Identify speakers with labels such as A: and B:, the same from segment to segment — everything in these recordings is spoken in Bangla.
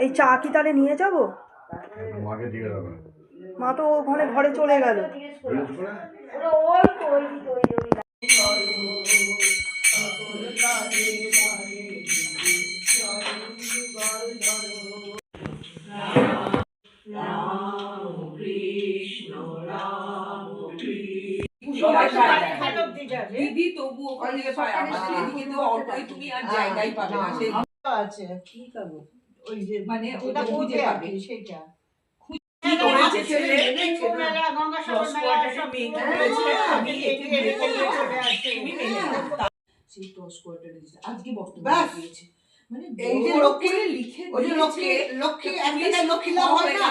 A: এই চা কি তাহলে নিয়ে যাব? মা তো ওখানে ঘরে চলে গেল।
B: দিদি তবু ওখানে পায়, আমাদের এদিকে তো অল্পই, তুমি আর জায়গাই পাবে না। সেই
C: আছে কি করব,
B: ওই যে মানে
C: ওটা
B: খুঁজে পাবে
C: সেটা
B: কি করেছে ছেলে
C: মেলা গঙ্গাসাগর মেলা সব
B: আমি একে দেখে চলে আসে তুমি মেলে সেই টস কোয়ার্টারে দিয়েছে আজকে বক্তব্য দিয়েছে। মানে এই যে লক্ষ্মী লিখে ওই যে লক্ষ্মী একটা লক্ষ্মী লাভ হয় না,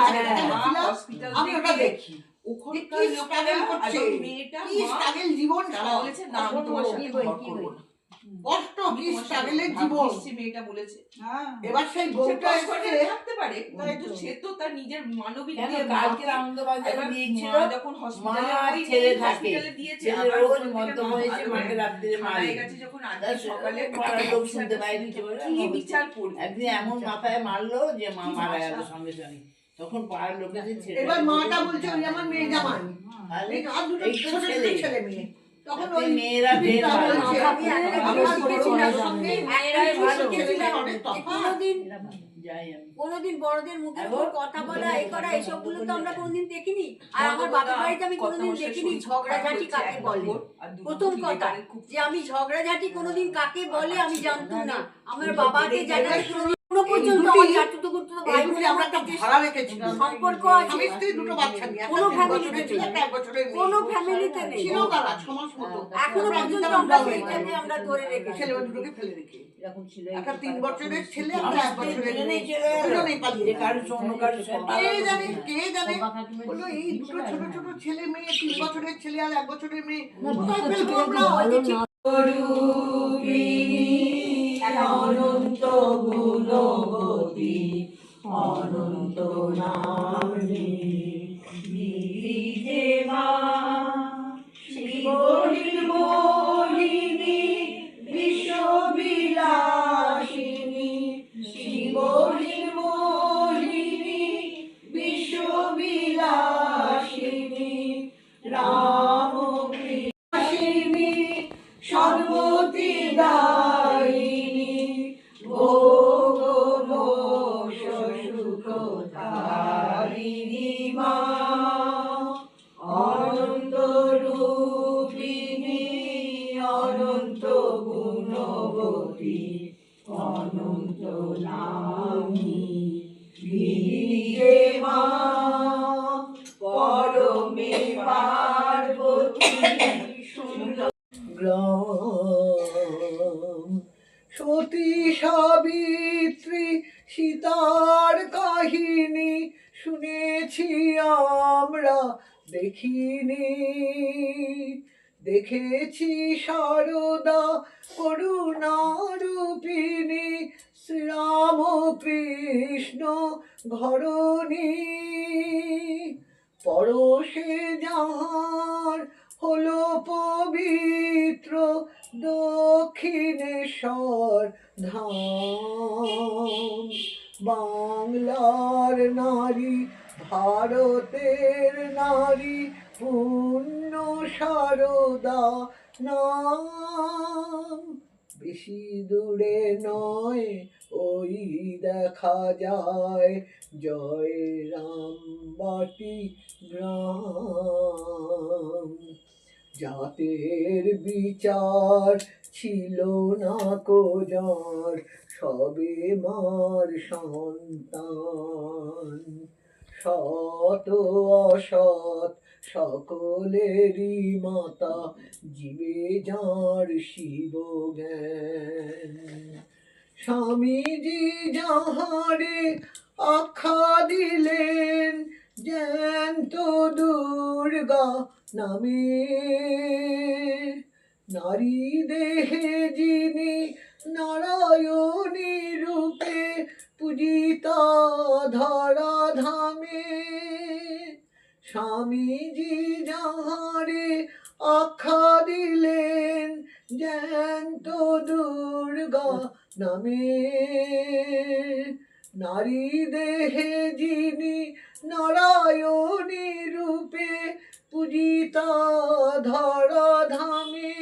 B: হসপিটাল আমি ওটা দেখি ওখানকার লোকেরা করছে মেয়েটা কি স্ট্রাগল জীবন বলেছে না আমি তোমার সাথে ঘর করব না, কষ্ট কি স্ট্রাগলের জীবন মেয়েটা বলেছে। এবার সেই বউটা এসে থাকতে পারে কিন্তু সে তো তার নিজের মানবিক দিয়ে কালকে আনন্দবাজারে দিয়েছিল যখন হসপিটালে ছেলে থাকে দিয়েছে রোজ মন্তব্য এসে মাকে রাত্রিরে মারে গেছে যখন আজকে সকালে পাড়ার লোক শুনতে পায় দিতে বলে কি বিচার করবে, একদিন এমন মাথায় মারলো যে মা মারা গেল সঙ্গে সঙ্গে। তখন পাড়ার লোকেদের ছেলে এবার মাটা বলছে ওই আমার মেয়ে জামাই এই আর দুটো ছোট ছেলে মেয়ে তখন ওই মেয়েরা বের হচ্ছে আমি শিখেছিলাম মেয়েরাই ভালো
D: কোনোদিন বড়দের মুখে কথা বলা এই করা এসব গুলো তো আমরা কোনোদিন দেখিনি। আর আমার বাপের বাড়িতে আমি কোনোদিন দেখিনি ঝগড়াঝাটি কাকে বলে। প্রথম কথা যে আমি ঝগড়াঝাটি কোনোদিন কাকে বলে আমি জানতাম না। আমার বাবাকে জানি পর্যন্ত আমার চাচুতো গুরুতো ভাই বোন আমরা একটা ভাড়া রেখেছিলাম সম্পর্ক আছে। আমি স্ত্রী দুটো বাচ্চা নিয়ে কোনো ফ্যামিলিতে ছিল একটা বছরের কোনো ফ্যামিলিতে নেই ছিল তারা 6 মাস মতো এখনো পর্যন্ত আমরা সেইটাকে আমরা ধরে রেখে ছেলে দুটোকে ফেলে রেখে এরকম ছিল। একটা 3 বছরের ছেলে আর 1 বছরের মেয়ে দুজনেই পালিয়ে কারো অন্য কারো কে জানে বললো এই দুটো ছোট ছোট ছেলে মেয়ে 3 বছরের ছেলে আর 1 বছরের মেয়ে কোথায় ফেলবো আমরা অনন্ত গুণবতী অনন্ত নামে বিরিজে মা শিবহিমোহিনী বিশ্ববিলাসিনী শিবহিমোহিনী বিশ্ববিলাসিনী রামকৃষ্ণী সর্বতি দায়িনী ভোগ সুখধারিণী মা অনন্ত রূপিণী অনন্ত গুণবতী অনন্ত নামী বিরিজে মা পরমে পার্বতী সুন্দর সতী সাবিত্রী সীতার কাহিনী শুনেছি আমরা দেখিনি, দেখেছি শারদা করুণারূপিণী শ্রীরামকৃষ্ণ ঘরণী পরশে যাহার হলো পবিত্র দক্ষিণেশ্বর ধাম বাংলার নারী ভারতের নারী পূর্ণ শারদা নাম বেশি দূরে নয় ওই দেখা যায় জয় রামবাটি গ্রাম জাতের বিচার ছিল না কো যার সবে মার সন্তান সত অসৎ সকলেরই মাতা জীবে যার শিব জ্ঞান স্বামীজি যাহারে আখ্যা দিলেন জ্যান্ত দুর্গা নামে নারী দেহে যিনি নারায়ণী রূপে পূজিতা ধরা ধামে স্বামীজি যাহারে আখ্যা দিলেন জ্যান্ত দুর্গা নামে
E: নারী দেহে যিনি নারায়ণী রূপে পূজিতা ধরা ধামে,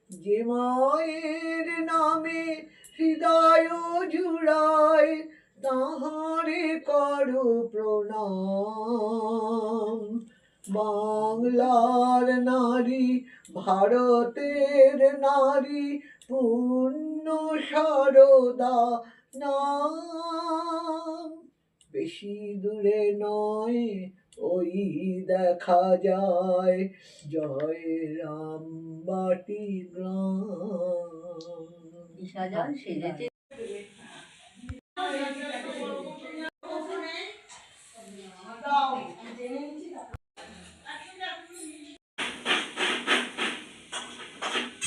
E: যে মায়ের নামে হৃদয় জুড়ায় তাহারে করো প্রণাম। বাংলার নারী ভারতের নারী পূর্ণ সারদা নাম। বেশি দূরে নয় ওই দেখা যায় জয় রামবাটি গ্রাম।
D: দিশাজাল সেজেছে